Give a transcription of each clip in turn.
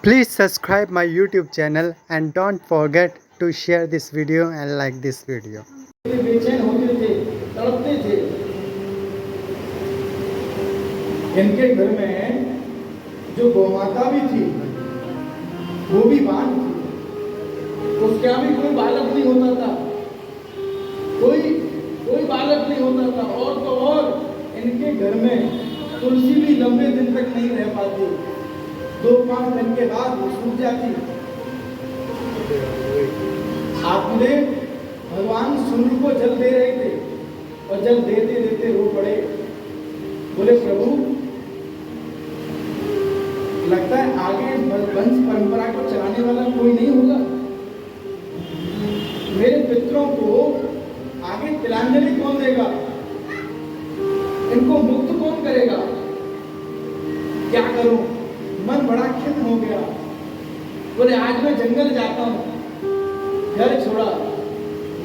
Please subscribe my YouTube channel and don't forget to share this video and like this video. बेचैन होते थे, तड़पते थे। इनके घर में जो गौमाता भी थी वो भी बांझ थी। उसके यहाँ भी कोई बालक नहीं होता था, कोई बालक नहीं होता था। और तो और इनके घर में तुलसी भी लंबे दिन तक नहीं रह पाती, 2-5 दिन के बाद वो सूख जाती। आत्मदेव भगवान सूर्य को जल दे रहे थे और जल देते देते रो पड़े। बोले प्रभु, लगता है आगे वंश परंपरा को चलाने वाला कोई नहीं होगा। मेरे पितरों को आगे तिलांजलि कौन देगा, इनको मुक्त कौन करेगा? क्या करूं? मन बड़ा खिन्न हो गया। बोले आज मैं जंगल जाता हूं। घर छोड़ा,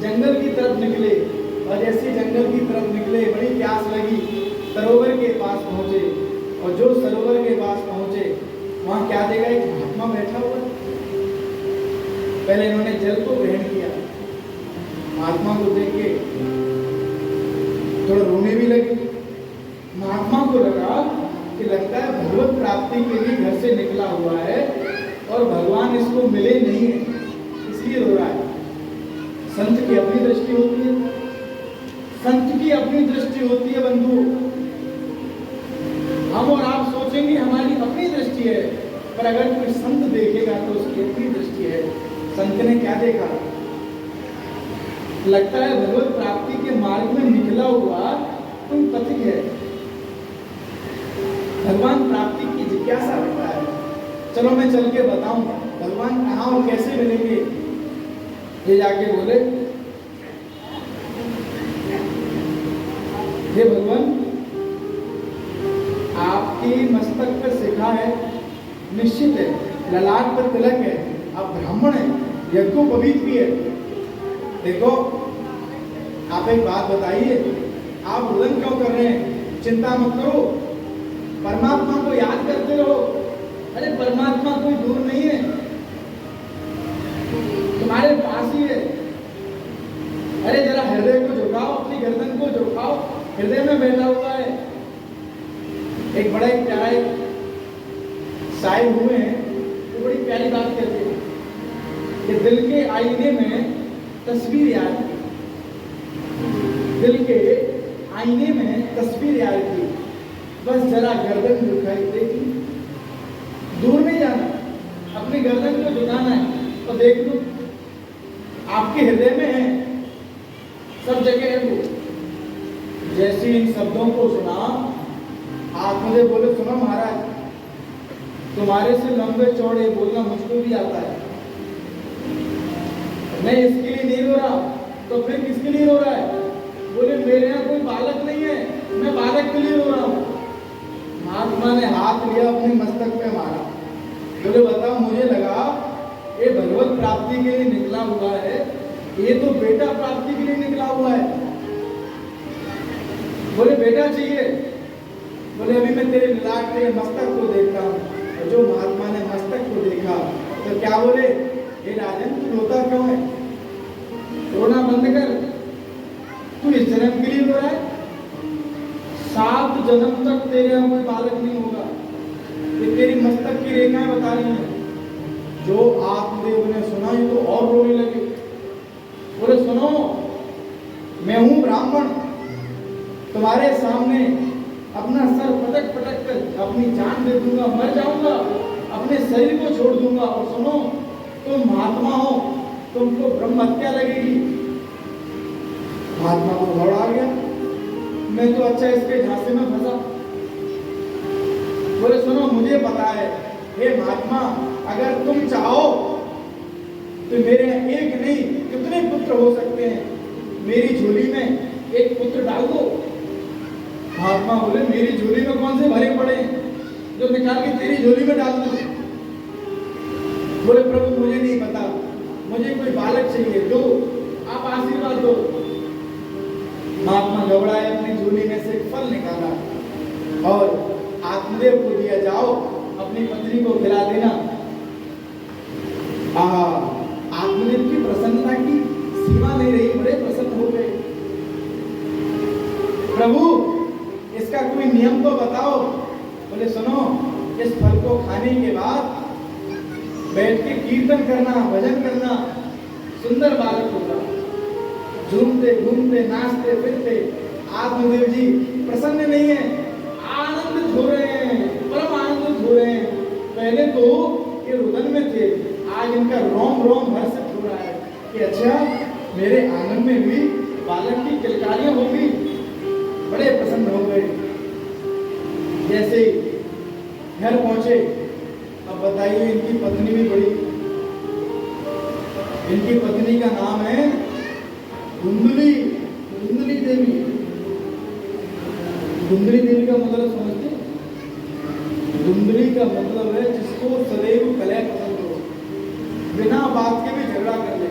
जंगल की तरफ निकले और जैसे जंगल की तरफ निकले बड़ी प्यास लगी, सरोवर के पास पहुंचे। और जो सरोवर के पास पहुंचे वहां क्या देखा, एक महात्मा बैठा हुआ। पहले इन्होंने जल को ग्रहण किया, महात्मा को देख के थोड़ा रोने भी लगे। महात्मा को लगा कि लगता है भगवत प्राप्ति के लिए घर से निकला हुआ है और भगवान इसको मिले नहीं है, इसलिए रो रहा है। संत की अपनी दृष्टि होती है, संत की अपनी दृष्टि होती है बंधु। हम और आप सोचेंगे हमारी अपनी दृष्टि है, पर अगर कोई संत देखेगा तो उसकी अपनी दृष्टि है। संत ने क्या देखा? लगता है भगवत प्राप्ति के मार्ग में निकला हुआ कोई पथिक है, भगवान प्राप्ति की जिज्ञासा रखता है। चलो मैं चल के बताऊं भगवान कहाँ और कैसे मिलेंगे। ये जाके बोले, हे भगवान, आपकी मस्तक पर शिखा है, निश्चित है, ललाट पर तिलक है, आप ब्राह्मण हैं, यज्ञोपवीत भी है। देखो आप एक बात बताइए, आप रुदन क्यों कर रहे हैं? चिंता मत करो, परमात्मा को याद करते रहो। अरे परमात्मा कोई दूर नहीं है, तुम्हारे पास ही है। अरे जरा हृदय को झुकाओ, अपनी गर्दन को झुकाओ, हृदय में बैठा हुआ है। एक बड़ा एक प्यारा एक शायर हुए हैं, वो बड़ी प्यारी बात कहते हैं कि दिल के आईने में तस्वीर याद, दिल के आईने में तस्वीर याद थी, बस जरा गर्दन झुकाई देखी। दूर नहीं जाना, अपनी गर्दन को झुकाना है तो देख लो, आपके हृदय में है, सब जगह है वो। जैसे इन शब्दों को सुना, आत्मदेव बोले, सुनो महाराज, तुम्हारे से लंबे चौड़े बोलना मुझको भी आता है। मैं इसके लिए नहीं रो रहा, तो फिर किसके लिए रो रहा है? बोले मेरे यहाँ कोई बालक नहीं है, मैं बालक के लिए रो रहा हूँ। महात्मा ने हाथ लिया, अपने मस्तक पे मारा। बोले बताओ, मुझे लगा ये भगवत प्राप्ति के लिए निकला हुआ है, ये तो बेटा प्राप्ति के लिए निकला हुआ है। बोले बेटा चाहिए? बोले अभी मैं तेरे लाट तेरे मस्तक को देखता हूँ। और जो महात्मा ने मस्तक को देखा तो क्या बोले, हे राजन, तू रोता क्यों है? रोना बंद कर, तू इस जन्म के लिए रो रहा है, 7 जन्म तक तेरे यहाँ कोई बालक नहीं होगा। ये तेरी मस्तक की रेखाएं बता रही हैं। जो आत्मदेव ने सुना ये तो और रोने लगे। बोले सुनो, मैं हूं ब्राह्मण, तुम्हारे सामने अपना सर पटक पटक कर अपनी जान दे दूंगा, मर जाऊंगा, अपने शरीर को छोड़ दूंगा। और सुनो, तुम महात्मा हो, तुमको ब्रह्म हत्या लगेगी। महात्मा को घबरा आ गया, मैं तो अच्छा इसके झांसे में फंसा। बोले सुनो, मुझे पता है, हे महात्मा, अगर तुम चाहो तो मेरे एक नहीं कितने पुत्र हो सकते हैं, मेरी झोली में एक पुत्र डाल दो। महात्मा बोले, मेरी झोली में कौन से भरे पड़े जो निकाल के तेरी झोली में डाल दो? बोले प्रभु मुझे नहीं पता, मुझे कोई बालक चाहिए, दो, आप आशीर्वाद दो। महात्मा घबराए, अपनी झोली में से एक फल निकाला और आत्मदेव को दिया, जाओ अपनी पत्नी को खिला देना। खाने के बाद बैठ के कीर्तन करना, भजन करना, सुंदर बालक होगा। झूमते घूमते नाचते फिरते आत्मदेव जी प्रसन्न नहीं है, आनंदित हो रहे हैं, परम आनंदित हो रहे हैं। पहले तो ये रुदन में थे, आज इनका रोम रोम हर्षित हो रहा है कि अच्छा मेरे आंगन में भी बालक की किलकारियां होगी। बड़े प्रसन्न हो गए। जैसे घर पहुंचे, अब बताइए इनकी पत्नी भी बड़ी, इनकी पत्नी का नाम है धुंधली, धुंधली देवी। धुंधली देवी का मतलब समझते? धुंधली का मतलब है जिसको सदैव कलह पसंद हो, बिना बात के भी झगड़ा कर ले,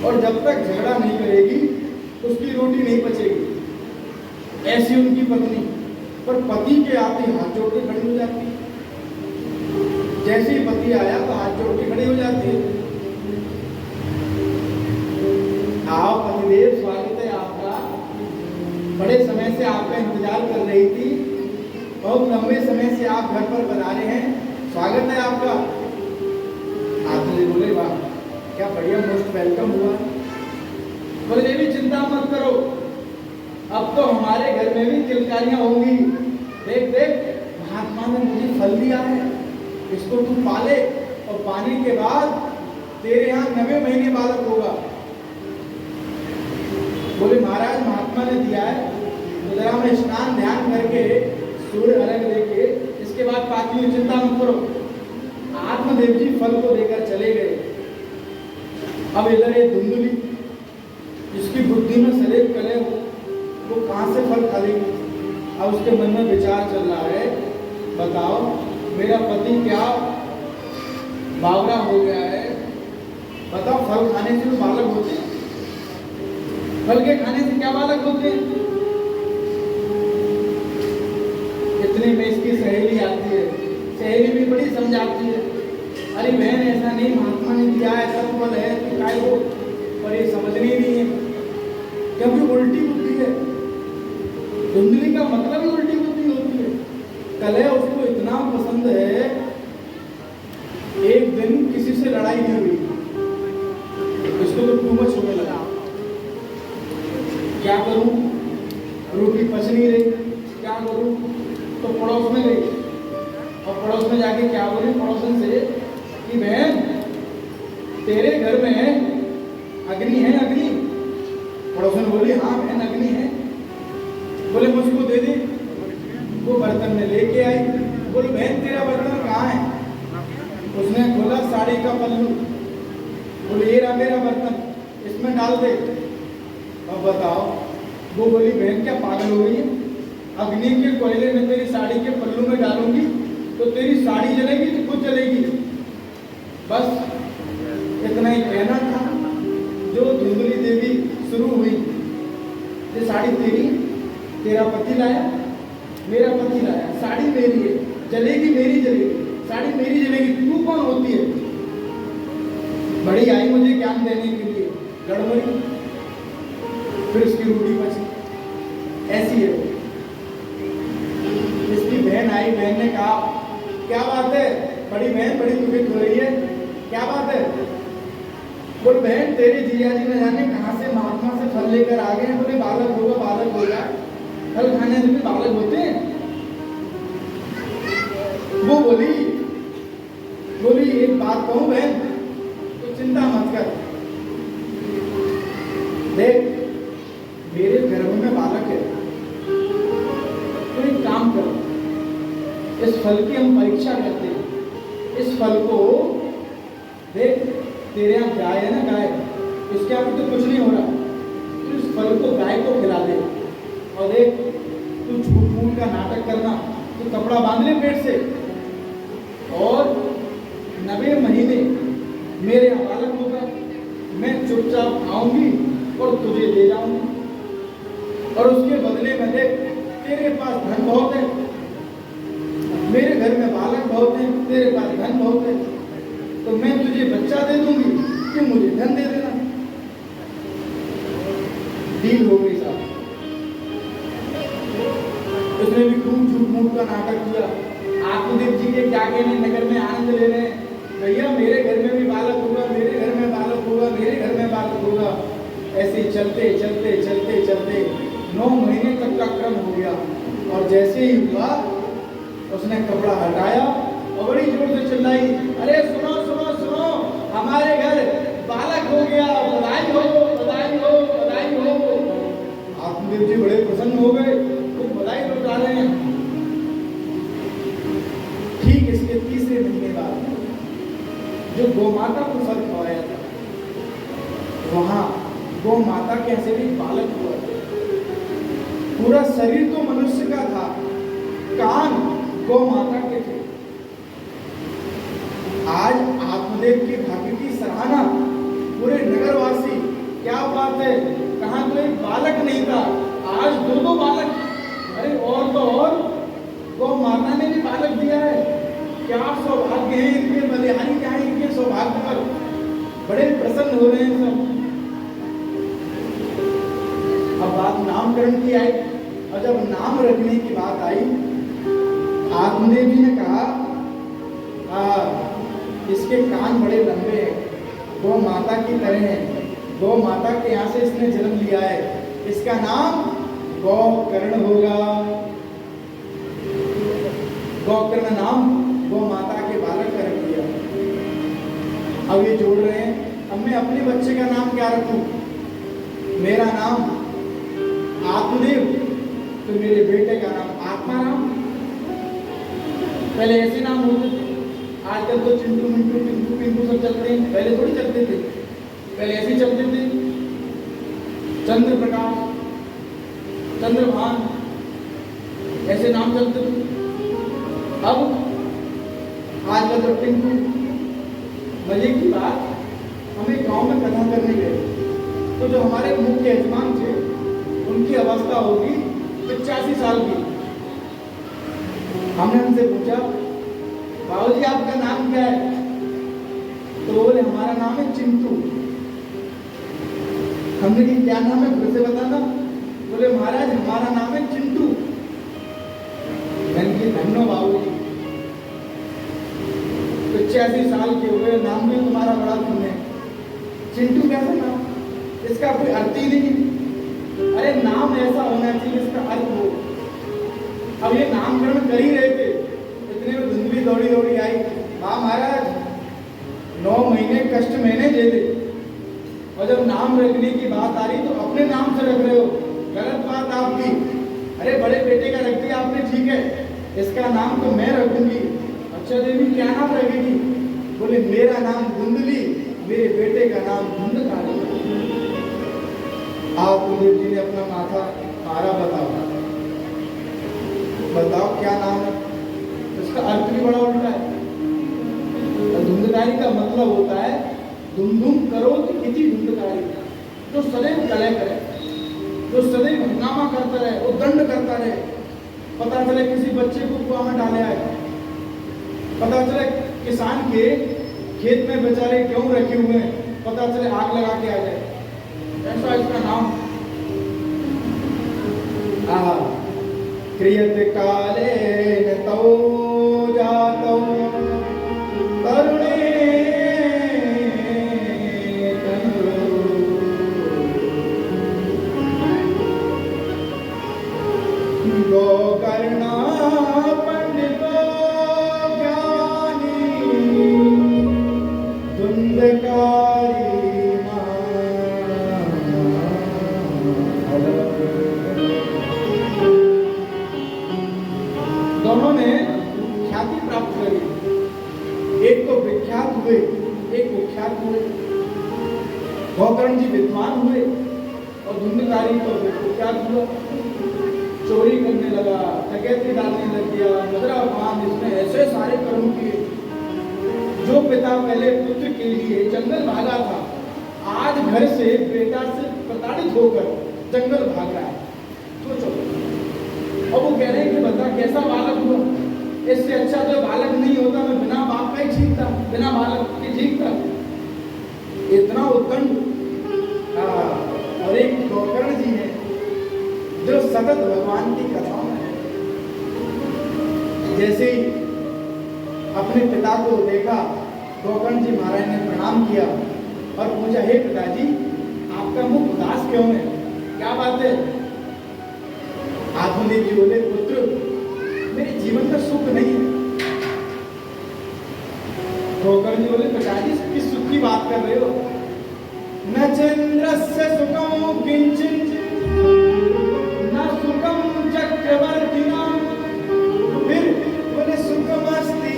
और जब तक झगड़ा नहीं करेगी उसकी रोटी नहीं पचेगी। ऐसी उनकी पत्नी, पर पति के आते हाथ जोड़ के खड़ी हो जाती है। जैसे ही पति आया तो हाथ जोड़ के खड़ी हो जाती है। आओ पतिदेव, स्वागत है आपका, बड़े समय से आपका इंतजार कर रही थी, बहुत लंबे समय से आप घर पर बना रहे हैं, स्वागत है आपका। आत्मदेव बोले वाह क्या बढ़िया, मोस्ट वेलकम हुआ। बोले देवी चिंता मत करो, अब तो हमारे घर में भी किलकारियां होंगी। देख देख महात्मा ने मुझे फल दिया है, इसको तू पाले, और पाने के बाद तेरे यहाँ 9वें महीने बालक होगा। बोले महाराज महात्मा ने दिया है तो जरा मैं स्नान ध्यान करके सूर्य अर्घ देके इसके बाद पाती हूँ, चिंता मत करो। आत्मदेव जी फल को देकर चले गए। अब इधर ये धुंधली, जिसकी बुद्धि में सदैव कलह हो, वो कहाँ से फल खा लेगी। अब उसके मन में विचार चल रहा है, बताओ मेरा पति क्या बावरा हो गया है, बताओ फल खाने से तो बालक होते हैं, फल के खाने से क्या बालक होते हैं। इतने में इसकी सहेली आती है, सहेली भी बड़ी समझाती है, अरे बहन ऐसा नहीं, महात्मा ने दिया ऐसा फल है तो काय वो, पर ये समझनी नहीं है क्योंकि उल्टी बुद्धि है। धुंधली का मतलब ही उल्टी बुद्धि होती है। कलह उसको इतना पसंद है, एक दिन किसी से लड़ाई नहीं हुई, इसको तो टू मच होने लगा। क्या करूं, रोटी पच नहीं रही, क्या करूं, तो पड़ोस में गई, और पड़ोस में जाके क्या बोली पड़ोसन से कि बहन तेरे घर में अग्नि है, अग्नि। पड़ोसन बोली हाँ बहन अग्नि है। बोले मुझको दे दे। वो बर्तन में लेके आई। बोले बहन तेरा बर्तन कहाँ है। उसने खोला साड़ी का पल्लू। बोले ये रहा मेरा बर्तन, इसमें डाल दे। अब बताओ, वो बोली बहन क्या पागल हो गई है, अग्नि के कोयले में तेरी साड़ी के पल्लू में डालूंगी तो तेरी साड़ी जलेगी तो खुद जलेगी। बस इतना ही कहना था। जो धुंधली देवी शुरू हुई, ये साड़ी तेरी, तेरा पति लाया, मेरा पति लाया, साड़ी मेरी है, जलेगी मेरी जलेगी, साड़ी मेरी जलेगी, तू कौन होती है। बड़ी आई मुझे ज्ञान देने के लिए, गड़बड़ी, फिर उसकी रूढ़ी बची। ऐसी है वो। इसकी बहन आई, बहन ने कहा क्या बात है, बड़ी बहन बड़ी दुखित हो रही है, क्या बात है। बोल बहन तेरे जिया जी न जाने कहाँ से महात्मा से फल लेकर आ गए हैं। बोले बालक होगा, बालक होगा, फल खाने से भी बालक होते हैं। वो बोली एक बात कहूं बहन, तो चिंता मत कर, देख मेरे गर्भ में बालक है, तो एक काम करो, इस फल की हम परीक्षा करते हैं। इस फल को देख, तेरे यहाँ गाय है ना, गाय, इसके अभी तो कुछ नहीं हो रहा, तो इस फल को गाय को खिला दे। और देख तू झूठ मूठ का नाटक करना, तो कपड़ा बांध ले पेट से, और 9वें महीने मेरे यहाँ बालक होगा, मैं चुपचाप आऊंगी और तुझे ले जाऊंगी, और उसके बदले में देख तेरे पास धन बहुत है, मेरे घर में बालक बहुत है, तेरे पास धन बहुत है, तो मैं तुझे बच्चा दे दूंगी, तू मुझे धन दे देना। डील हो गई साहब। उसने भी खूब झूठ मूठ का नाटक किया। आत्मदेव जी के क्या कहने, नगर में आनंद ले रहे हैं, भैया मेरे घर में भी बालक होगा, मेरे घर में बालक होगा, मेरे घर में बालक होगा। ऐसे चलते चलते चलते चलते 9 महीने तक का क्रम हो गया। और जैसे ही हुआ उसने कपड़ा हटाया और बड़ी जोर से चिल्लाई, अरे सुनो सुनो सुनो, हमारे घर बालक हो गया, बधाई हो बधाई हो बधाई हो। आत्मदेव जी बड़े प्रसन्न हो गए, खूब बधाई लौटा रहे हैं। ठीक इसके तीसरे महीने बाद जो गौ माता को फल खवाया था, वहां गौ माता के ऐसे भी बालक हुआ। पूरा शरीर तो मनुष्य का था, कान गौ माता के थे। आज आत्मदेव के भाग्य की सराहना पूरे नगरवासी, क्या बात है, कहां तो एक बालक नहीं था, आज 2 बालक। अरे और तो और गौ माता ने भी बालक दिया है। क्या सौभाग्य है इनके, बलिहारी क्या है इनके सौभाग्य पर, बड़े प्रसन्न हो रहे हैं सब। अब बात नामकरण की आई, और जब नाम रखने की बात आई, आत्मदेव जी ने कहा इसके कान बड़े लंबे हैं, गौ माता की तरह हैं, गौ माता के यहाँ से इसने जन्म लिया है, इसका नाम गौकर्ण होगा। गौकर्ण नाम गौ माता के बालक का रख दिया। अब ये जोड़ रहे हैं, अब मैं अपने बच्चे का नाम क्या रखूं? मेरा नाम आत्मदेव, तो मेरे बेटे का नाम आत्माराम। पहले ऐसे नाम होते थे, आजकल तो चिंटू मिंटू पिंटू पिंटू सब चलते हैं, पहले थोड़ी चलते थे, पहले ऐसे चलते थे, चंद्र प्रकाश, चंद्रभान, ऐसे नाम चलते थे। अब आजकल तो टिंकू। मजे की बात, हमें गांव में कथा करने गए, तो जो हमारे मुख्य यजमान थे उनकी अवस्था होगी 85 साल की। हमने उनसे पूछा, बाबूजी आपका नाम क्या है? तो बोले हमारा नाम है चिंटू। हमने कहा क्या नाम है, फिर से बताना। बोले महाराज हमारा नाम है चिंटू। मैंने कहा धन्नो बाबूजी, 85 साल के हुए, नाम भी तुम्हारा बड़ा सुनने, चिंटू कैसा नाम, इसका कोई अर्थ ही नहीं। अरे नाम ऐसा होना चाहिए इसका अर्थ हो। अब ये नामकरण कर ही रहे थे, इतने में धुंधली दौड़ी दौड़ी आई, हाँ महाराज 9 महीने कष्ट मैंने झेले, और जब नाम रखने की बात आ रही तो अपने नाम से रख रहे हो, गलत बात आपकी। अरे बड़े बेटे का रख दिया आपने, ठीक है, इसका नाम तो मैं रखूंगी। अच्छा देवी क्या नाम रखेगी? बोले मेरा नाम धुंधली, मेरे बेटे का नाम धुंधकारी। आत्मदेव जी ने अपना माथा मारा, बताओ क्या नाम है? इसका अर्थ भी बड़ा उल्टा है। धुंधकारी का मतलब होता है धुम करो इति धुंधकारी, जो सदैव कलह करे, जो सदैव हंगामा करता रहे, वो दंड करता रहे। पता चले किसी बच्चे को कुआं में डाले आए, पता चले किसान के खेत में बेचारे गेहूं रखे हुए हैं, पता चले आग लगा के आ जाए, ऐसा इसका नाम। क्रियत काले नतौ जातौ तरुणे गोकर्णा पंडितो ज्ञानी धुंधकारी दोनों ने ख्याति प्राप्त करी, एक तो विख्यात हुए, एक कुख्यात हुए। गोकर्ण जी विद्वान हुए और धुंधकारी तो कुख्यात हुआ, चोरी करने लगा, डकैती डालने लग गया, मदरापान, इसने ऐसे सारे कर्म किए। जो पिता पहले पुत्र के लिए जंगल भागा था, आज घर से बेटा से प्रताड़ित होकर जंगल भाग रहा है। सोचो, और वो कह रहे हैं कि बता कैसा बालक हुआ, इससे अच्छा तो बालक नहीं होता, मैं बिना बाप का ही ठीक था, बिना बालक के ठीक था। इतना उत्कंठ। और एक गोकर्ण जी है जो सतत भगवान की कथाओं में, जैसे ही अपने पिता को देखा, गोकर्ण जी महाराज ने प्रणाम किया और पूछा, हे पिताजी, आपका मुख उदास क्यों है, क्या बात है? आत्मदेव जी बोले, पुत्र, मेरे जीवन में सुख नहीं है। गोकर्ण जी बोले, पिताजी किस सुख की बात कर रहे हो? न चंद्रस्य सुखम किंचित न सुखम चक्रवर्तिना। फिर बोले, सुखमस्ति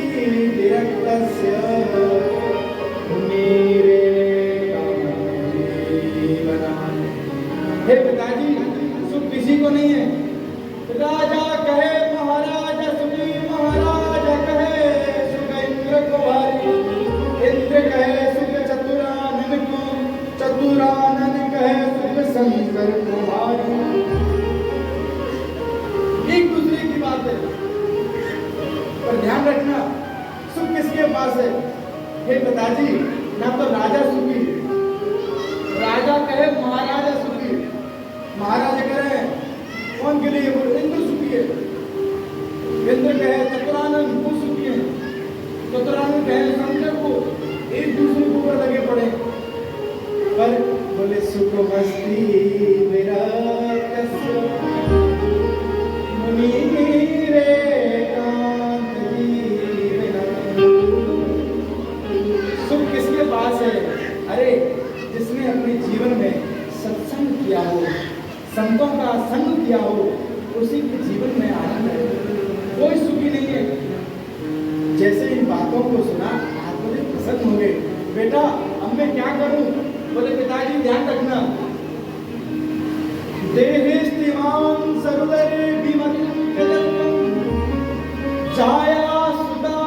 विरक्तस्य मेरे जीवनान। हे पिताजी, सुख किसी को नहीं है। राजा कहे महाराज सुखी, महाराज कहे सुख इंद्र को भारी, इंद्र कहे सुख चतुरानन को, चतुरानन कहे सुख शंकर को भारी। एक दूसरे की बात है, पर ध्यान रखना, सुख किसके पास है? हे पिताजी, ना तो राजा सुखी, राजा कहे महाराजा सुखी, महाराजा कहे कौन के लिए? इंद्र सुखी है। इंद्र कहे चतुरानन, वो सुखी है। चतुरानन कहे शंकर को, एक दूसरे के ऊपर लगे पड़े। पर बोले, सुख मस्ती विरक्तस्य मुनिरेकांत जीवनम्। सुख किसके पास है? अरे, जिसने अपने जीवन में सत्संग किया हो, संतों का संग किया हो, उसी के जीवन में आनंद है, कोई सुखी नहीं है। जैसे इन बातों को सुना, आत्मदेव प्रसन्न हो गए। बेटा, अब मैं क्या करूं? बोले, पिताजी ध्यान रखना, देहेस्तिमां सर्वदरे विमतं छाया सुधा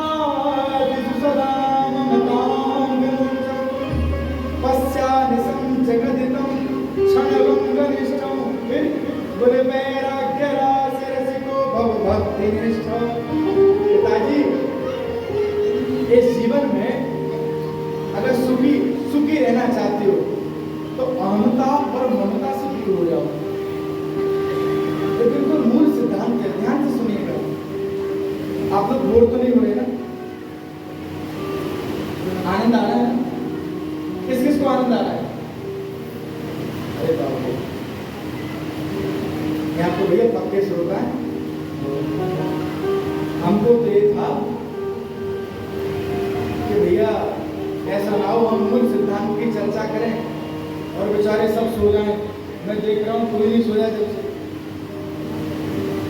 विदुषदा ममतां विमुञ्चन् पश्यानिशं जगदितं क्षणभङ्गनिष्ठं। फिर बोले, वैराग्य राशिरसिको भव भक्ति निष्ठ। पिताजी, इस जीवन में अगर सुखी रहना चाहते हो तो अहमता और ममता से दूर हो जाओ। ये बिल्कुल मूल सिद्धांत है, ध्यान से सुनिएगा। आप लोग बोर तो नहीं हो रहे ना? आनंद आ रहा है? किस किस को आनंद आ रहा है? अरे बाबू, यहाँ तो भैया पक्के श्रोता है। हमको तो ये था कि भैया ऐसा ना हो हम मूल सिद्धांत की चर्चा करें और बेचारे सब सो जाएं। मैं देख रहा हूँ कोई नहीं सोया जब से।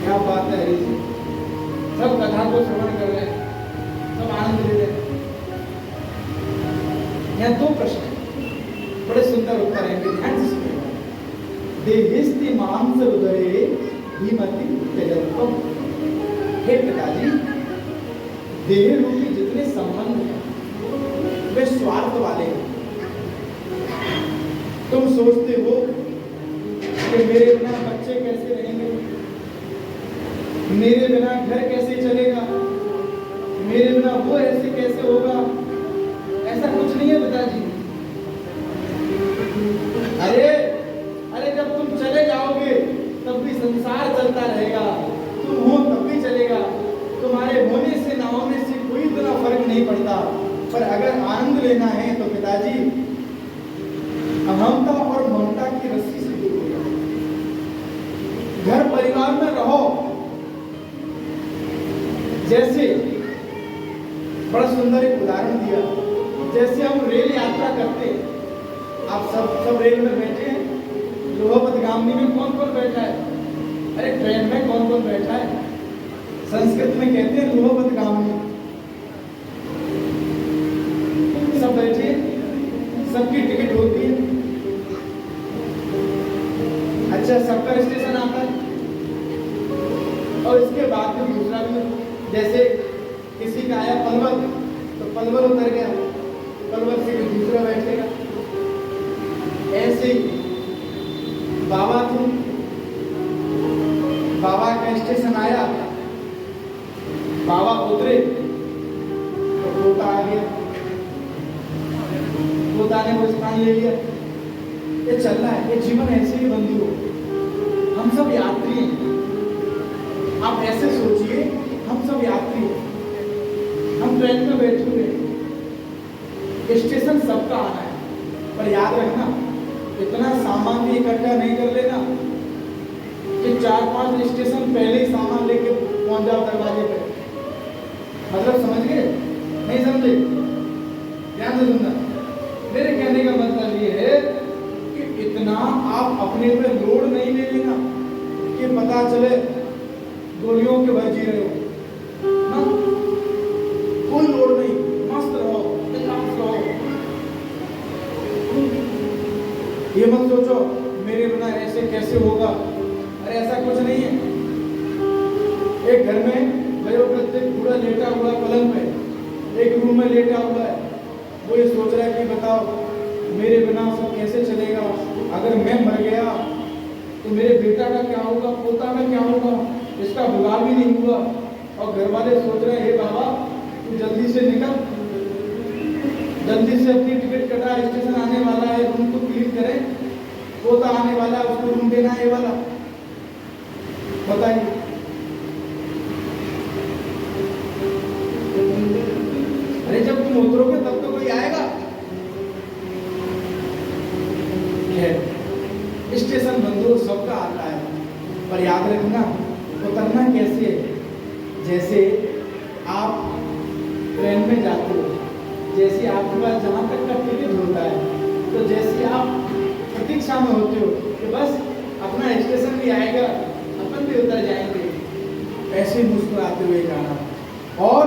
क्या बात है हरी जी, सब कथा को श्रवण कर रहे हैं, सब आनंद ले रहे हैं। यहाँ दो प्रश्न बड़े सुंदर उत्तर हैं, ध्यान से सुनिएगा। देहिस्ति मांस उदरे धीमति त्यजत्वम्। हे पिताजी, देह रूपी जितने संबंध हैं वे स्वार्थ वाले हैं। तुम सोचते हो कि मेरे बिना बच्चे कैसे रहेंगे, मेरे बिना घर कैसे चलेगा, मेरे बिना वो ऐसे कैसे होगा। ऐसा कुछ नहीं है पिताजी। अरे अरे, जब तुम चले जाओगे तब भी संसार चलता रहेगा, तुम हो तब भी चलेगा। तुम्हारे होने से ना होने से कोई इतना फर्क नहीं पड़ता। पर अगर आनंद लेना है तो पिताजी, अहमता और ममता की रस्सी से दूर हो जाओ। घर परिवार में रहो। जैसे बड़ा सुंदर एक उदाहरण दिया, जैसे हम रेल यात्रा करते हैं, आप सब रेल में बैठे हैं, लोहपतगामी में कौन कौन बैठा है? अरे ट्रेन में कौन कौन बैठा है? संस्कृत में कहते हैं लोहपतगामी। सब बैठे, सबकी टिकट होती है। अच्छा, सबका स्टेशन आता है और इसके बाद में दूसरा भी, जैसे किसी का आया पलवल तो पलवल उतर गया, पलवल से दूसरा बैठेगा। ऐसे ही बाबा थे, बाबा का स्टेशन आया, बाबा उतरे तो तोता आ गया, तोता ने वो स्थान ले लिया। ये चल रहा है, ये जीवन ऐसे ही बंदी हो। हम सब यात्री हैं। आप ऐसे सोचिए, हम सब यात्री हैं, हम हम ट्रेन में बैठे हुए हैं, स्टेशन सबका आना है, पर याद रखना इतना सामान भी इकट्ठा नहीं कर लेना कि 4-5 स्टेशन पहले ही सामान लेके पहुंच जाओ दरवाजे पे। मतलब समझ गए? नहीं समझे? ध्यान से सुनना। मेरे कहने का मतलब ये है कि इतना आप अपने पे लोड नहीं ले लेना कि पता चले गोलियों के भर जी रहे हो ना। कोई लोड नहीं, मस्त रहो, बिंदास रहो। ये मत सोचो मेरे बिना ऐसे कैसे होगा, अरे ऐसा कुछ नहीं है। एक घर में वयोवृद्ध बूढ़ा लेटा हुआ पलंग पे, एक रूम में लेटा हुआ है, वो ये सोच रहा है कि बताओ मेरे बिना सब कैसे चलेगा, अगर मैं मर गया तो मेरे बेटा का क्या होगा, पोता का क्या होगा, इसका विवाह भी नहीं हुआ। और घर वाले सोच रहे हैं हे बाबा तू जल्दी से निकल, जल्दी से अपनी टिकट कटा, स्टेशन आने वाला है, रूम को क्लीन करें, पोता आने वाला है, उसको रूम देना है ये वाला। बताइए अरे जब तुम उतरोगे तब तो कोई आएगा। स्टेशन बंदूक सबका आता है, पर याद रखना उतरना कैसे है। जैसे आप ट्रेन में जाते हो, जैसे आपके पास जहाँ तक का टिकट होता है, तो जैसे आप प्रतीक्षा में होते हो कि बस अपना स्टेशन भी आएगा, अपन भी उतर जाएंगे, ऐसे मुस्कुराते हुए जाना। और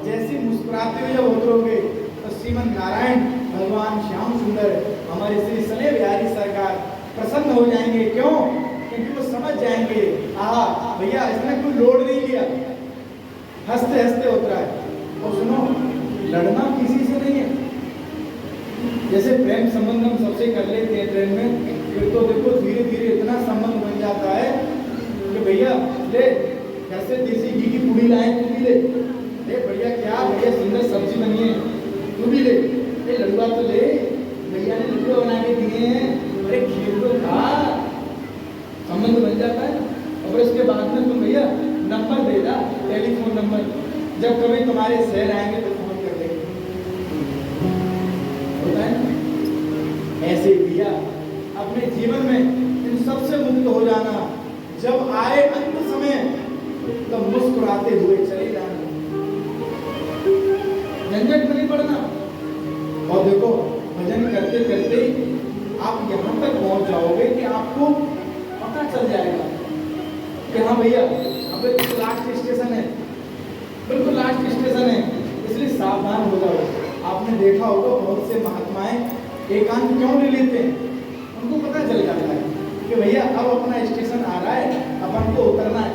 जैसे मुस्कुराते हुए जब उतरोगे तो श्रीमन नारायण भगवान श्याम सुंदर हमारे श्री सने बिहारी सरकार प्रसन्न हो जाएंगे। क्यों? क्योंकि वो समझ जाएंगे आहा भैया इसने कोई लोड नहीं लिया, हंसते हंसते उतरा है। और सुनो लड़ना किसी से नहीं है। जैसे प्रेम संबंध हम सबसे कर लेते हैं ट्रेन में, फिर तो देखो धीरे धीरे इतना संबंध बन जाता है कि भैया ले घर से देसी घी की पूड़ी लाए तू भी ले, बढ़िया क्या बढ़िया सुंदर सब्जी बनी है तू भी ले, लड़ुआ तो ले, भैया ने लड्डू बना के दिए हैं, अरे खीर तो खा। संबंध बन जाता है। और इसके बाद में तुम भैया नंबर दे दा, टेलीफोन नंबर, जब कभी तुम्हारे शहर आएंगे तो फोन कर देंगे। होता है ऐसे भैया अपने जीवन में इन सबसे मुक्त हो जाना। जब आए अंत समय तो मुस्कुराते हुए चले जाना, झंझट में नहीं पड़ना। और देखो भजन करते करते आप यहाँ तक पहुँच जाओगे कि आपको पता चल जाएगा कि हाँ भैया अब तो लास्ट स्टेशन है, बिल्कुल लास्ट स्टेशन है, इसलिए सावधान हो जाओ। आपने देखा होगा बहुत से महात्माएं एकांत क्यों ले लेते हैं, उनको पता चल जाता है कि भैया अब अपना स्टेशन आ रहा है, अपन को उतरना है,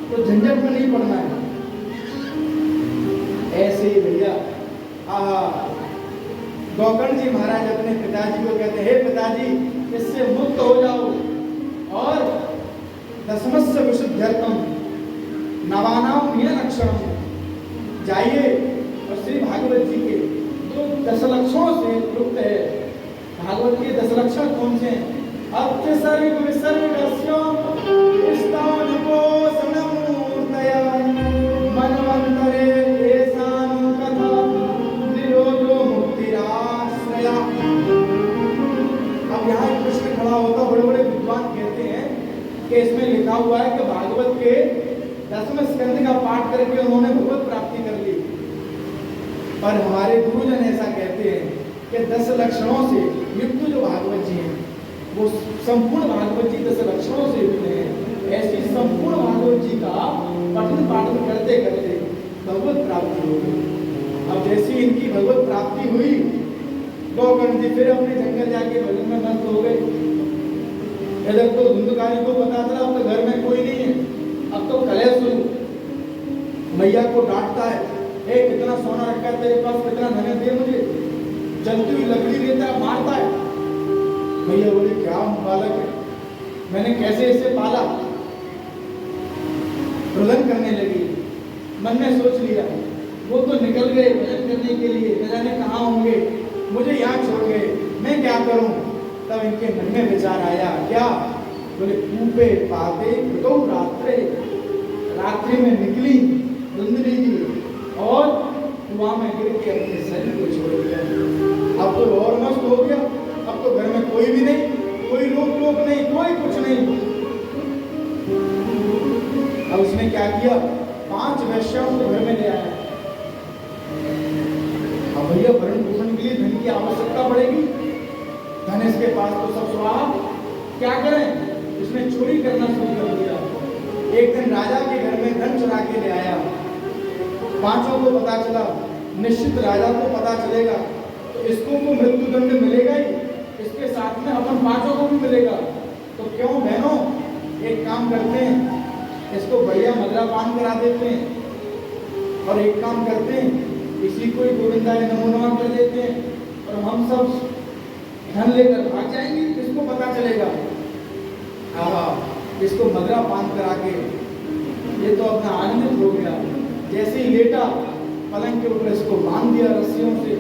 तो झंझट में नहीं पड़ना है। ऐसे ही भैया गौकर्ण जी महाराज अपने पिताजी को कहते हैं हे पिताजी इससे मुक्त हो जाओ और दशमस्य विशुद्ध्यर्थम नवानाम नियन अक्षरम, जाइए और श्री भागवत जी के जो 10 लक्षणों से युक्त है। भागवत के 10 लक्षण कौन से हैं? अत्यसर्ग विसर्गस्य स्थानको समूर्तया मनवंतरे येषां कथा निरोधो मुक्तिराश्रया। अब यहाँ एक प्रश्न खड़ा होता, बड़े बड़े विद्वान कहते हैं कि इसमें लिखा हुआ है कि भागवत के 10वें स्कंद का पाठ करके उन्होंने भगवत प्राप्ति कर ली, पर हमारे गुरुजन ऐसा कहते हैं कि 10 लक्षणों से युक्त जो भागवत जी हैं वो संपूर्ण भागवत जी 10 लक्षणों से युक्त हैं। ऐसी संपूर्ण भागवत जी का पठन पाठन करते करते भगवत प्राप्ति होगी। अब जैसी इनकी भगवत प्राप्ति हुई, गौकर्ण जी फिर अपने जंगल जाके भजन में मस्त हो गए। इधर तो धुंधकारी को पता चला अब तो घर में कोई नहीं है, अब तो कलह शुरू। मैया को डांटता है, ए कितना सोना रखा है तेरे पास, कितना धन दे मुझे, जलती हुई लकड़ी देता है, मारता है। मैया बोले क्या बालक है, मैंने कैसे इसे पाला। रुदन करने लगी, मन में सोच लिया वो तो निकल गए भजन करने के लिए, न जाने कहाँ होंगे, मुझे यहाँ छोड़ गए, मैं क्या करूं। तब इनके मन में विचार आया, क्या बोले कूपे पाते तो रात्रि में निकली धुंधली जी और कुआं में गिर के अपने शरीर को छोड़ दिया। अब तो और मस्त हो गया, अब तो घर में कोई भी नहीं, कोई रोक टोक नहीं, कोई कुछ नहीं। अब उसने क्या किया, 5 वेश्याओं को घर में ले आया। अब भैया भरण पोषण के लिए धन की आवश्यकता पड़ेगी, धन इसके पास तो सब स्वाहा, क्या करें, उसने चोरी करना शुरू कर दिया। एक दिन राजा के घर में धन चुरा के ले आया। 5 को पता चला, निश्चित राजा को पता चलेगा तो इसको तो मृत्यु दंड मिलेगा ही, इसके साथ में अपन 5 को भी मिलेगा। तो क्यों बहनों, एक काम करते हैं, इसको बढ़िया मदरा पान करा देते हैं और एक काम करते हैं, इसी को ही गोविंदाय नमो नमः कर देते हैं और हम सब धन लेकर भाग जाएंगे, किसको पता चलेगा। इसको मदरा पान करा के ये तो अपना आनंदित हो गया। जैसे ही लेटा पलंग के ऊपर इसको बांध दिया रस्सियों से।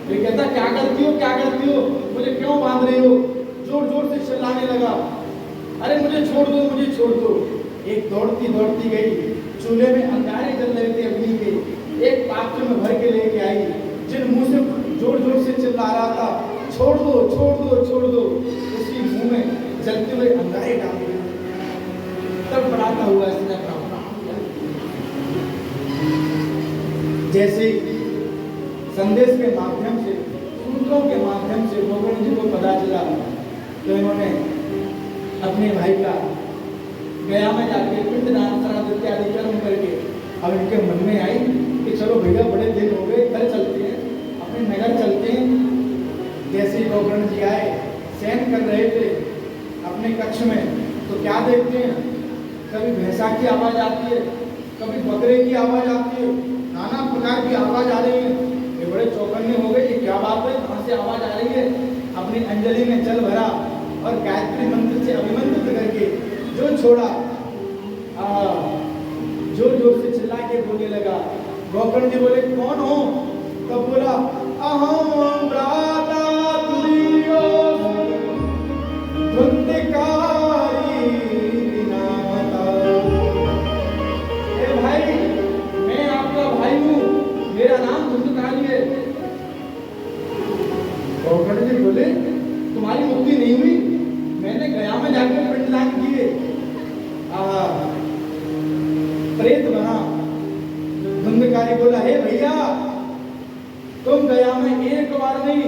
ये कहता क्या करती हो, क्या करती हो, मुझे क्यों बांध रही हो, जोर जोर से चिल्लाने लगा, अरे मुझे छोड़ दो, मुझे छोड़ दो। एक दौड़ती दौड़ती गई, चूल्हे में अंगारे जल रहे थे अग्नि के, एक पात्र में भर के लेके आई, जिन मुंह से जोर जोर से चिल्ला रहा था छोड़ दो छोड़ दो छोड़ दो, उसी मुंह में जलते हुए अंगारे डाल दिए। तब बढ़ाता हुआ इसने अपना प्राण दिया। जैसे संदेश के माध्यम से, सूत्रों के माध्यम से गोविंद जी को पता चला तो इन्होंने अपने भाई का गया में जाके पिंडदान श्राद्ध इत्यादि कर्म करके अब इनके मन में आई कि चलो भैया बड़े दिन हो गए, घर चलते हैं, अपने नगर चलते हैं। जैसे ही गोकर्ण जी आए, शयन कर रहे थे अपने कक्ष में, तो क्या देखते हैं, कभी भैंसा की आवाज आती है, कभी बकरे की आवाज आती है, नाना प्रकार की आवाज आ रही है। ये बड़े चौकन्ने हो गए, ये क्या बात है, कहाँ से आवाज आ रही है। अपनी अंजलि में जल भरा और गायत्री मंत्र से अभिमंत्रित करके जो छोड़ा, जोर जोर से चिल्ला के बोलने लगा। गोकर्ण जी बोले कौन हो, तब बोला अहम भ्राता तुल्यो धुंधकारी विनाता। ए भाई, मैं आपका भाई हूँ, मेरा नाम धुंधकारी है। गोकर्ण जी बोले तुम्हारी मुक्ति नहीं हुई, मैंने गया में जाकर पिंडदान किए, प्रेत बना। धुंधकारी बोला हे भैया, तुम गया में एक बार नहीं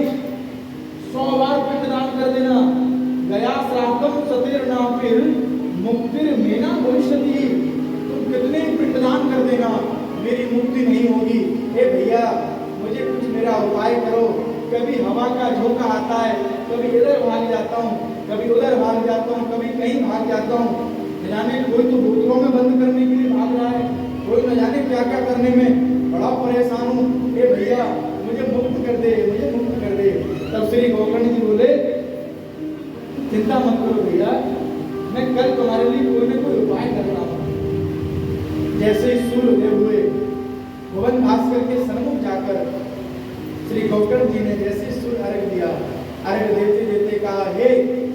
100 बार पिंडदान कर देना। गया श्राद्धम सतीर्नापिर मुक्तिर मेना भविष्यति। तुम कितने पिंडदान कर देना, मेरी मुक्ति नहीं होगी। हे भैया, मुझे कुछ मेरा उपाय करो। कभी हवा का झोंका आता है, कभी इधर भाग जाता हूँ, कभी उधर भाग जाता हूँ, कभी कहीं भाग जाता हूँ। न जाने कोई तो बोतलों में बंद करने के लिए भाग रहा है, कोई न जाने क्या क्या करने में, बड़ा परेशान हूँ। हे भैया, मुझे मुक्त कर दे, मुझे मुक्त कर दे। तब श्री गोकर्ण जी बोले चिंता मत करो भैया, मैं कल तुम्हारे लिए कोई न कोई उपाय कर रहा हूँ। जैसे ही सूर्योदय हुए, भुवन भास्कर के सन्मुख जाकर श्री गोकर्ण जी ने जैसे सूर्य अर्घ दिया, अर्घ देते देते कहा हे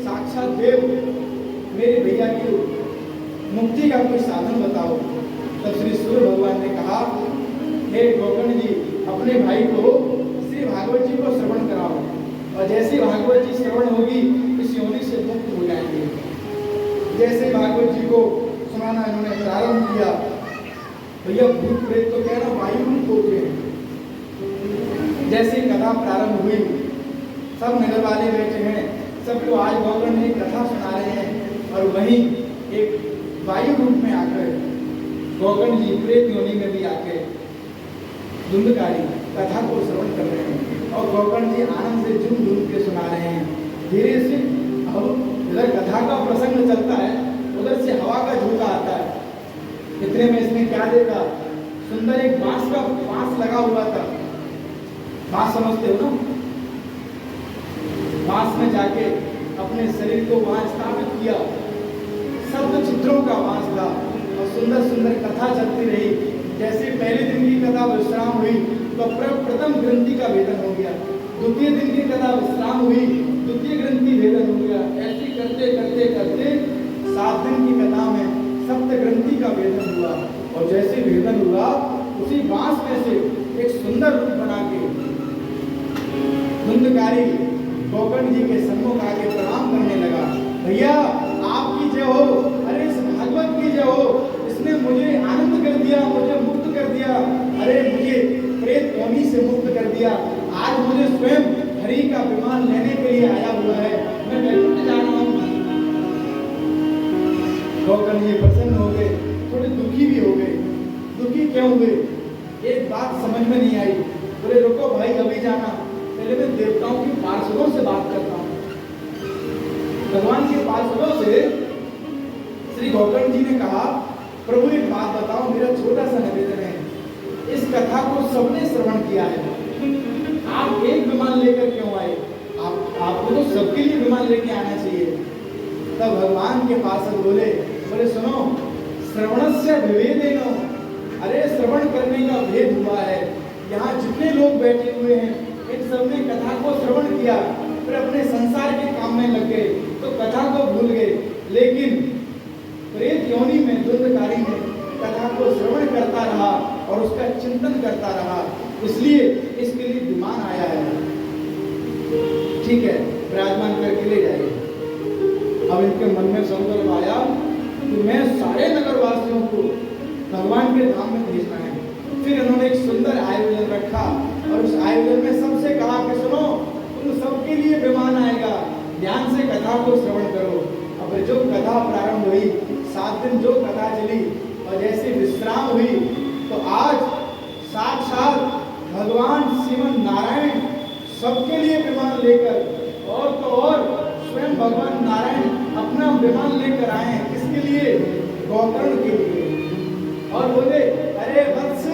साक्षात देव, मेरे भैया की मुक्ति का कोई साधन बताओ। तब श्री सूर्य भगवान ने कहा हे गोकर्ण जी, अपने भाई को श्री भागवत जी को श्रवण कराओ और जैसे भागवत जी श्रवण होगी इस योनि से मुक्त हो जाएंगे। जैसे भागवत जी को सुनाना इन्होंने प्रारंभ किया, भैया भूत प्रेत तो कह रहा वायु रूप होते हैं। जैसे कथा प्रारंभ हुई, सब नगर वाले बैठे हैं, सबको आज गोकर्ण जी कथा सुना रहे हैं और वहीं एक वायु रूप में आकर गोकर्ण जी प्रेत योनि में भी आके धुंधकारी कथा को श्रवण कर रहे हैं और गोकर्ण जी आनंद से झूम झूम के सुना रहे हैं। धीरे से अब इधर कथा का प्रसंग चलता है, उधर से हवा का झोंका आता है। इतने में इसने क्या देखा, सुंदर एक बांस का बांस लगा हुआ था। बांस समझते हो ना, बांस में जाके अपने शरीर को वहां स्थापित किया। शब्द चित्रों का बांस था और सुंदर सुंदर कथा चलती रही। जैसे पहले दिन की कथा विश्राम हुई तो प्रथम ग्रंथि का भेदन हो गया, द्वितीय दिन की कथा विश्राम हुई, द्वितीय ग्रंथि भेदन हो गया। ऐसे करते करते करते 7 दिन की कथा में सप्त ग्रंथि का भेदन हुआ और जैसे भेदन हुआ उसी बांस में से एक सुंदर रूप बना के धुंधकारी गोकर्ण जी के सम्मुख आके प्रणाम करने लगा। भैया आपकी जय हो, अरे इस भागवत की जय हो, इसने मुझे आनंद कर दिया, मुझे मुक्त कर दिया, अरे मुझे प्रेत योनि से मुक्त कर दिया। आज मुझे स्वयं हरि का विमान लेने के लिए आया हुआ है, मैं वैकुंठ जा रहा हूँ। गोकर्ण जी प्रसन्न हो गए, थोड़े दुखी भी हो गए। दुखी क्यों हुए? एक बात समझ में नहीं आई। बोले रुको भाई, अभी जाना, पहले मैं देवताओं की पार्षदों से बात करता हूँ। भगवान के पार्षदों से श्री गोकर्ण जी ने कहा, प्रभु एक बात बताओ, मेरा छोटा सा निवेदन है। इस कथा को सबने श्रवण किया है, आप एक विमान लेकर क्यों आए? आपको तो सबके लिए विमान लेके आना चाहिए। तब भगवान के पार्षद बोले सुनो, श्रवणस्य विवेदेनो, अरे श्रवण करने का भेद हुआ है। यहाँ जितने लोग बैठे हुए हैं, इन सबने कथा को श्रवण किया, फिर अपने संसार के काम में लग गए, तो कथा को भूल गए। लेकिन प्रेत योनि में धुंधकारी ने कथा को श्रवण करता रहा और उसका चिंतन करता रहा, इसलिए इसके लिए विमान आया है। ठीक है, विराजमान करके ले जाइए। अब इनके मन में संकल्प आया कि मैं सारे नगरवासियों को भगवान के धाम में भेजना है। फिर इन्होंने एक सुंदर आयोजन रखा और उस आयोजन में सबसे कहा कि सुनो, तुम सबके लिए विमान आएगा, ध्यान से कथा को श्रवण करो। अब जो कथा प्रारंभ हुई, 7 दिन जो कथा चली और जैसे विश्राम हुई, तो आज साक्षात भगवान श्रीमन नारायण सबके लिए विमान लेकर, और तो और स्वयं भगवान नारायण अपना विमान लेकर आए। किसके लिए? गोकर्ण के लिए। और बोले, अरे वत्स,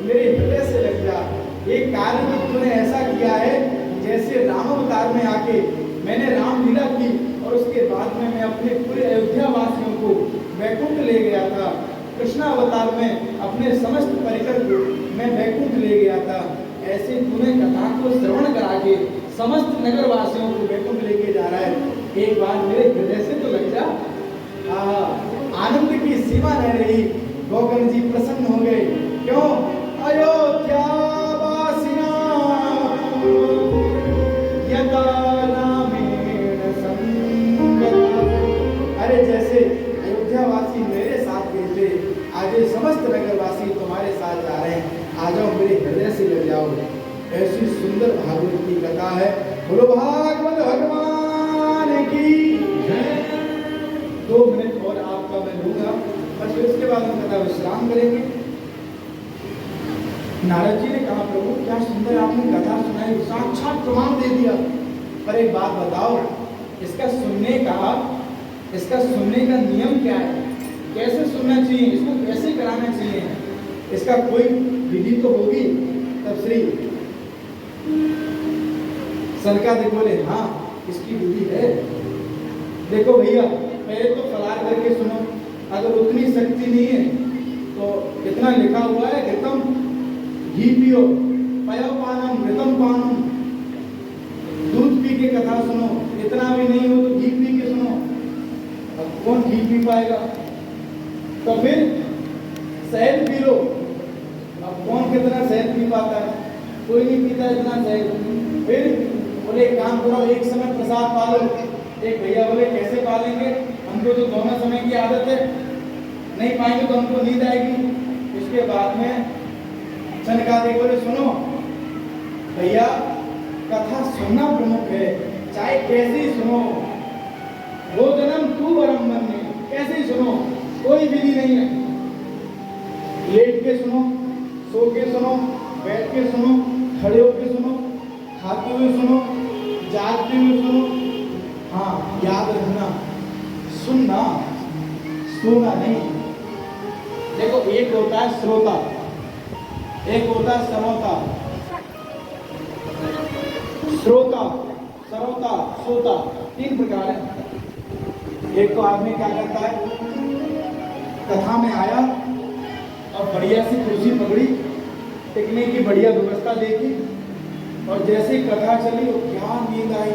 मेरे हृदय से लग जा। एक कार्य तो तूने ऐसा किया है जैसे राम अवतार में आके मैंने रामलीला की और उसके बाद में मैं अपने पूरे अयोध्या वासियों को वैकुंठ ले गया था। कृष्णा अवतार में अपने समस्त परिकर को मैं वैकुंठ ले गया था। ऐसे तूने कथा को श्रवण करा के समस्त नगर वासियों को वैकुंठ लेके जा रहा है। एक बार मेरे हृदय से तो लग जा। आनंद की सीमा नहीं रही। गोकर्ण जी प्रसन्न हो गए। क्यों? अयोध्या अरे जैसे अयोध्या वासी मेरे साथ गए थे, आज ये समस्त नगरवासी तुम्हारे साथ जा रहे हैं। आ जाओ, मेरे हृदय से लग जाओ। ऐसी सुंदर भागवत की कथा है। बोलो भागवत भगवान की जय। 2 मिनट और आपका मैं लूंगा और फिर उसके बाद हम कथा विश्राम करेंगे। नारद जी ने कहा, प्रभु क्या सुंदर आपने कथा सुनाई, साक्षात प्रमाण दे दिया। पर एक बात बताओ, इसका सुनने का नियम क्या है? कैसे सुनना चाहिए? इसको कैसे कराना चाहिए? इसका कोई विधि तो होगी। तब श्री सनकादिक बोले, हाँ इसकी विधि है। देखो भैया, पहले तो फलार करके सुनो। अगर उतनी शक्ति नहीं है तो इतना लिखा हुआ है, घृतम घी पियो, पयोपानम घृतम पानम, दूध पी के कथा सुनो। इतना भी नहीं हो तो घी पी के सुनो। अब कौन घी पी पाएगा? तो फिर शहद पी लो। अब कौन कितना शहद पी पाता है? कोई नहीं पीता इतना शहद। फिर बोले एक काम करो, एक समय प्रसाद पालो। एक भैया बोले, कैसे पालेंगे? हमको तो दोनों समय की आदत है, नहीं पाएंगे तो हमको नींद आएगी। उसके बाद में सनकादिक बोले, सुनो भैया, कथा सुनना प्रमुख है, चाहे कैसे ही सुनो। वो जन्म तू वरम मन में, कैसे ही सुनो, कोई विधि नहीं है। लेट के सुनो, सो के सुनो, बैठ के सुनो, खड़े होके सुनो, खाते हुए सुनो, जागते हुए सुनो। हाँ, याद रखना, सुनना, सुनना नहीं। देखो, एक होता है श्रोता, एक होता है सरोता। श्रोता, सरोता, श्रोता, 3 प्रकार है। एक तो आदमी क्या करता है, कथा में आया और बढ़िया सी कुर्सी पकड़ी, टिकने की बढ़िया व्यवस्था देखी, और जैसे कथा चली वो क्या नींद आई।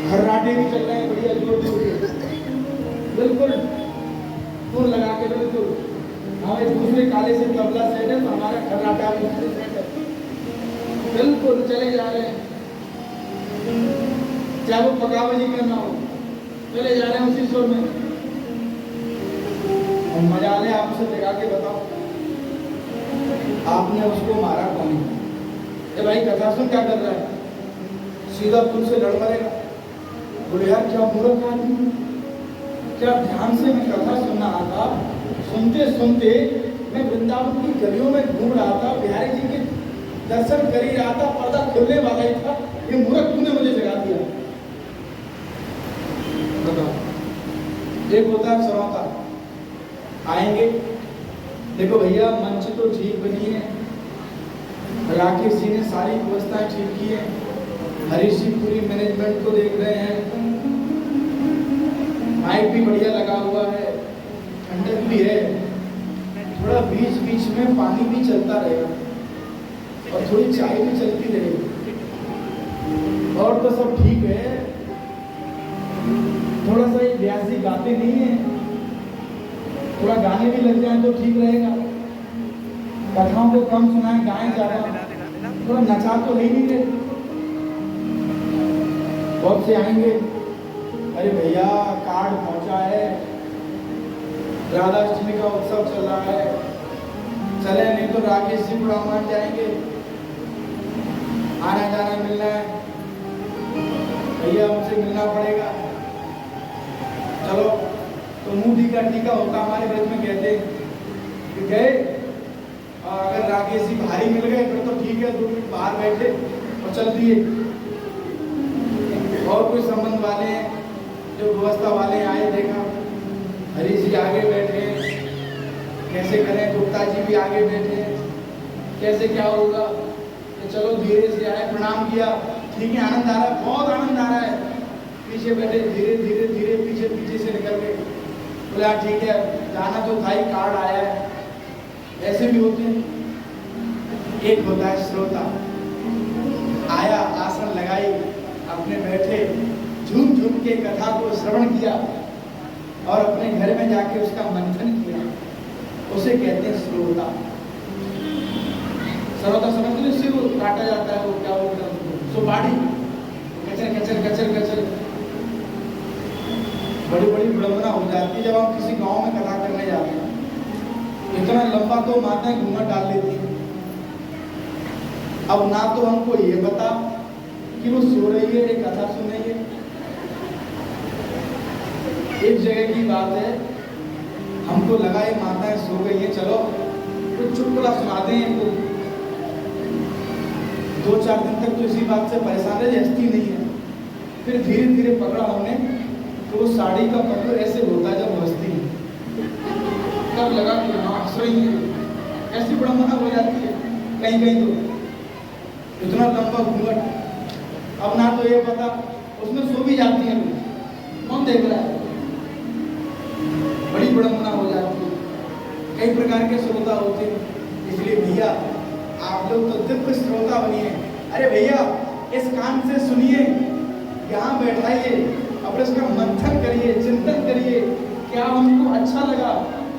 खर्राटे भी चल रहे हैं बढ़िया जोर जोर के, बिल्कुल सुर लगा के, बिल्कुल हाँ एक दूसरे काले से तबला सेट है तो हमारा खर्राटा भी दूसरे सेट है, बिल्कुल चले जा रहे हैं, चाहे वो पकावजी करना हो चले जा रहे हैं उसी सुर में। और मजा ले आपसे जगा के बताओ, आपने उसको मारा कौन है? ए भाई कथा सुन क्या कर रहा है? सीधा पुल से लड़ मरेगा। बोले यार क्या मूर्ख आदमी, क्या ध्यान से मैं कथा सुन रहा था, सुनते सुनते मैं वृंदावन की गलियों में घूम रहा था, बिहारी जी के दर्शन कर ही रहा था, पर्दा खुलने वाला ही था, ये मूर्ख तूने मुझे जगा दिया। बताओ, एक होता है श्रोता, आएंगे देखो भैया मंच तो ठीक बनी है, राकेश जी ने सारी व्यवस्थाएं ठीक की है, हरीश जी पूरी मैनेजमेंट को देख रहे हैं, माइक भी बढ़िया लगा हुआ है, ठंडक भी है, थोड़ा बीच बीच में पानी भी चलता रहेगा और थोड़ी चाय भी चलती रहेगी, और तो सब ठीक है। थोड़ा सा ये व्यास जी गाते नहीं है, थोड़ा गाने भी लग जाए तो ठीक रहेगा, कथाओं को कम सुनाए गाएं ज्यादा, थोड़ा नचा तो है ही नहीं रहे। बहुत से आएंगे, अरे भैया कार्ड पहुंचा है, राधाष्टमी का उत्सव चल रहा है, चले नहीं तो राकेश जी को रामायण जाएंगे, आना जाना मिलना है, भैया उनसे मिलना पड़ेगा, चलो। तो मुंह टीका टीका होता हमारे ब्रज में कहते कि गए, अगर राकेश जी भारी मिल गए फिर तो ठीक है, 2 मिनट बाहर बैठे और चल दिए। और कोई संबंध वाले हैं जो व्यवस्था वाले आए, देखा हरीश जी आगे बैठे, कैसे करें, गुप्ता जी भी आगे बैठे, कैसे क्या होगा, तो चलो धीरे से आए, प्रणाम किया, ठीक है आनंद आ रहा है, बहुत आनंद आ रहा है, पीछे बैठे धीरे धीरे धीरे पीछे पीछे से निकल गए, बोला ठीक है जाना तो था ही, कार्ड आया है। ऐसे भी होते हैं। एक होता है श्रोता, आया आसन लगाई, अपने बैठे झूम झूम के कथा को श्रवण किया और अपने घर में जाके उसका मंथन किया, उसे कहते हैं श्रोता। श्रोता समझ लो, सिर काटा जाता है वो क्या बोलते हैं, सुपाड़ी, कचर कचर कचर कचर, बड़ी बड़ी विडंबना हो जाती है जब हम किसी गांव में कथा करने जाते हैं। इतना लंबा तो माताएं घूंघट डाल लेती हैं। अब ना तो हमको ये बता कि वो सो रही है या कथा सुन रही है। एक जगह की बात है, हमको लगा ये माताएं सो गई है, चलो तो चुटकुला सुना दें इनको। 2-4 दिन तक तो इसी बात से परेशान रहे, हंसती नहीं है। फिर धीरे धीरे पकड़ा हमने, तो वो साड़ी का पकड़ ऐसे होता है जब हंसती है, तब लगा कि हाँ हंस रही है। ऐसी विडंबना हो जाती है कहीं कहीं, तो इतना लंबा घूंघट। अब ना तो ये पता, उसमें सो भी जाती है, कौन देख रहा है, बड़ी विडंबना हो जाती है। कई प्रकार के श्रोता होते हैं, इसलिए भैया आप लोग तो दिव्य श्रोता बनिए। अरे भैया इस कान से सुनिए, यहाँ बैठाइए, अब इसका मंथन करिए, चिंतन करिए, क्या हमको अच्छा लगा,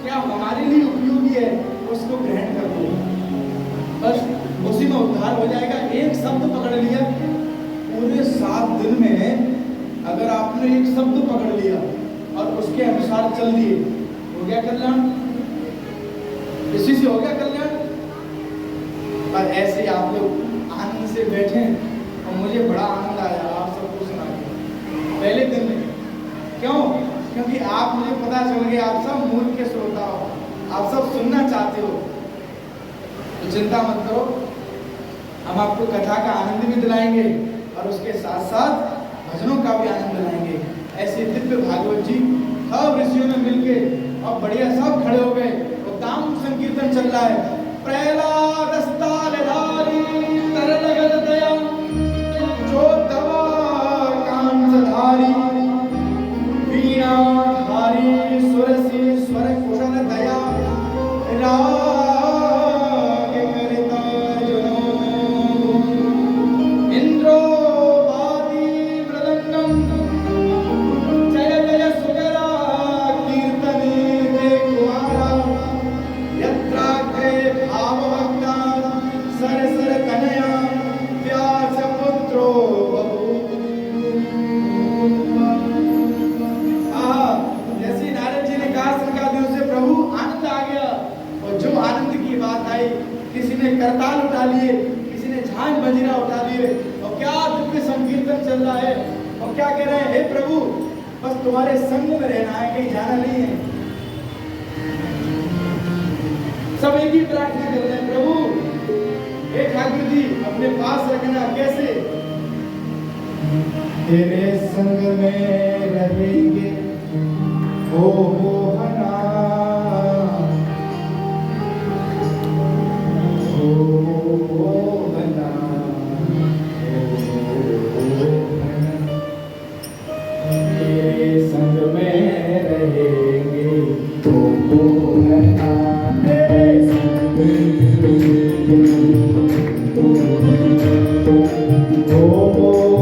क्या हमारे लिए उपयोगी है, उसको ग्रहण कर दो, बस उसी में उद्धार हो जाएगा। एक शब्द पकड़ लिया, पूरे 7 दिन में अगर आपने एक शब्द पकड़ लिया और उसके अनुसार चल दिए, हो गया कल्याण, इसी से हो गया कल्याण। और ऐसे आप लोग आनंद से बैठे और मुझे बड़ा आनंद आया आप सबको सुना के पहले दिन में। क्यों? क्योंकि आप, मुझे पता चल गया आप सब मूर्ख के श्रोता हो, आप सब सुनना चाहते हो, तो चिंता मत करो, हम आपको कथा का आनंद भी दिलाएंगे और उसके साथ साथ भजनों का भी आनंद दिलाएंगे। ऐसे दिव्य भागवत जी सब ऋषियों में मिलके और बढ़िया सब खड़े हो गए, और दाम संकीर्तन चल रहा है। प्रहलाद स्थालधारी तरलगत दया, जो दवा कांसधारी, वीणाधारी सुरसी स्वर कुशल दया, राग करता जुनो, इंद्रोवादी मृदंगम, जय जय सुगरा कीर्तने कुमारा, ने करताल उठा लिए, किसी ने झांझ बजीरा उठा लिए, और क्या दिव्य संकीर्तन चल रहा है, और क्या कह रहे हैं, हे प्रभु बस तुम्हारे संग में रहना है, कहीं जाना नहीं है। सब एक ही प्रार्थना कर रहे हैं, प्रभु हे ठाकुर जी अपने पास रखना। कैसे? तेरे संग में रहेंगे ओ मोहना, ओ मोहना, तेरे संग में रहेंगे ओ मोहना, तेरे संग में ओ मोहना,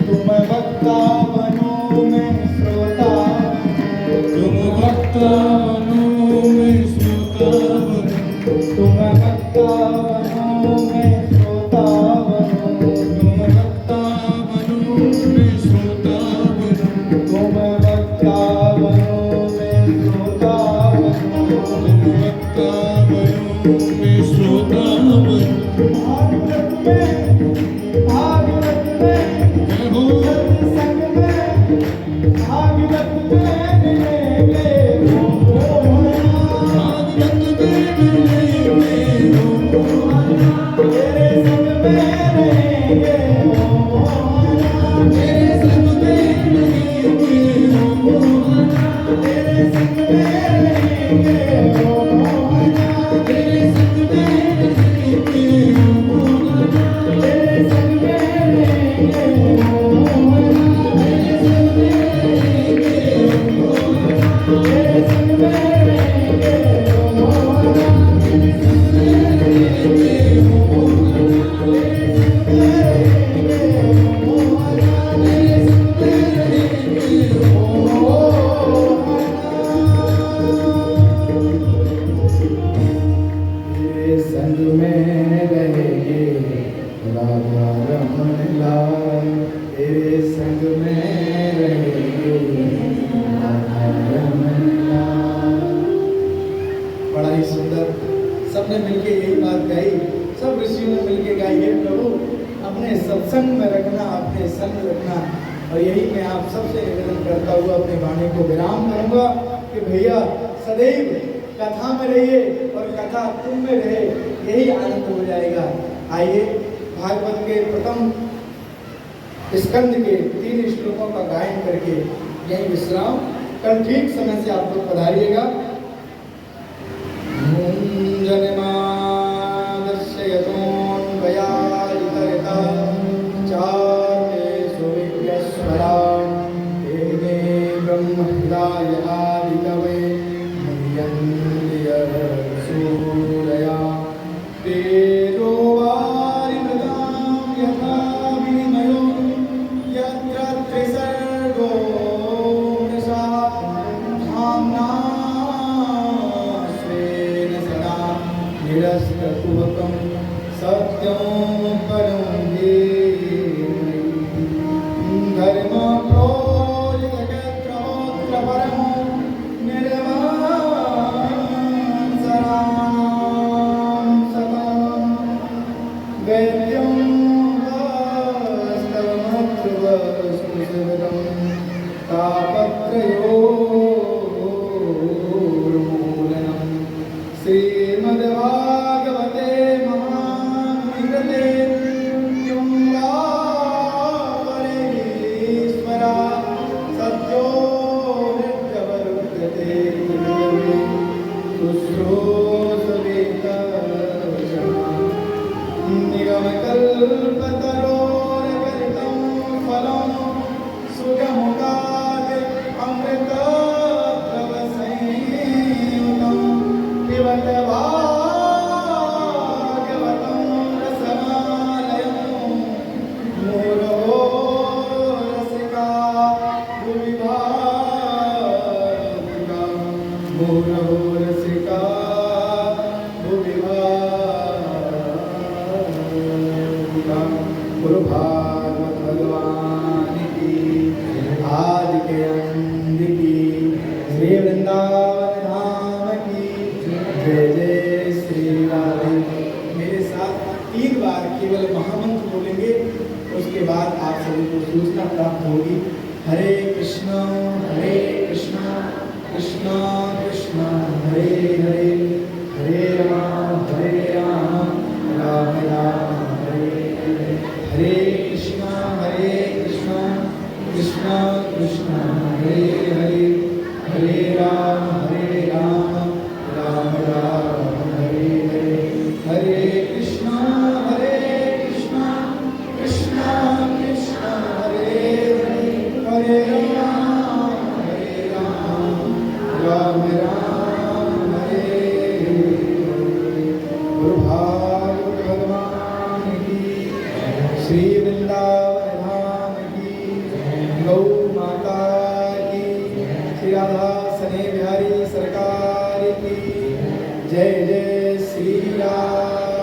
तुम वक्ता बनो मैं श्रोता, तुम वक्ता बनो मैं श्रोता बनूं, तुम वक्ता बनो मैं श्रोता बनो, तुम वक्ता बनो मैं श्रोता बनूं, तुम वक्ता बनो मैं श्रोता बनो। तुम वक्ता बनो मैं श्रोता बनूं। भागवत में जय हो सत्संग में, भागवत में मिलेंगे वो मोहना, भागवत में मिलेंगे वो मोहना, तेरे संग में रहेंगे वो मोहना, तेरे संग में रहेंगे वो मोहना, तेरे संग में रहेंगे वो मोहना, तेरे संग में रहेंगे वो मोहना, तेरे संग में रहेंगे वो मोहना, तेरे संग में रहेंगे वो मोहना, तेरे संग में रहेंगे वो मोहना, रहेंगे वो मोहना, तेरे संग में रहेंगे राधा रमन लाल, तेरे संग में रहेंगे राधा रमन लाल। बड़ा ही सुंदर, सबने मिलके यही बात गाई, सब ऋषियों ने मिलके गाई है प्रभु अपने सत्संग में रखना, अपने संग रखना। और यही मैं आप सबसे निवेदन करता हुआ अपनी वाणी को विराम करूंगा कि भैया सदैव कथा में रहिए और कथा तुम में रहे, यही आनंद हो जाएगा। आइए भागवत के प्रथम स्कंद के 3 श्लोकों का गायन करके यही विश्राम, कल ठीक समय से आप लोग पधारिएगा। जन्मादस्य यतोऽन्वयादितरतः चार्तेषु विघ्नेश्वराः, तेने ब्रह्महृदाय आदिकवये मुह्यन्ति यत्सूरया। तेजो वारिमृतां यथा विनिमयो यत्र त्रिसर्गो मृषा, धाम्ना स्वेन सदा निरस्तकुहकं सत्यं परं धीमहि। धर्मप्रोजितक्षेत्रोऽत्र परमो निर्वासराणां सदा, वैद्यं वास्तवमध्रुवसुहृदं तापत्रयोर्मूलनम्। श्रीमद्भागवते महामुनिकृते किं वा परेश्वरा, सत्यो हृद्यवरुध्यते शुश्रूषवेतशः। निगमकल्पतरोर्गलितं फलं सुगमुखात् अमृतद्रवसंयुतं, पिबत भागवतं रसमालयं मुहुरहो रसिका भुवि भावुका, मुहुरहो रसिका भुवि भावुका। गुरु भागवत भगवान की, आदि के अंत की, श्री वृंदावन धाम की जय। जय श्री राधे। मेरे साथ 3 बार केवल महामंत्र बोलेंगे, उसके बाद आप सभी को सूचना प्राप्त होगी। हरे कृष्णा कृष्णा कृष्णा हरे हरे, हरे राम राम राम हरे हरे। हरे कृष्णा कृष्णा कृष्णा हरे हरे, हरे राम राम राम हरे हरे। हरे कृष्णा कृष्णा कृष्णा हरे हरे, हरे राम राम राम हरे हरे। गुरु भागवत श्री वृंदावन धाम की, गौ माता की, श्री राधा सने बिहारी सरकार की जय। जय श्री राम।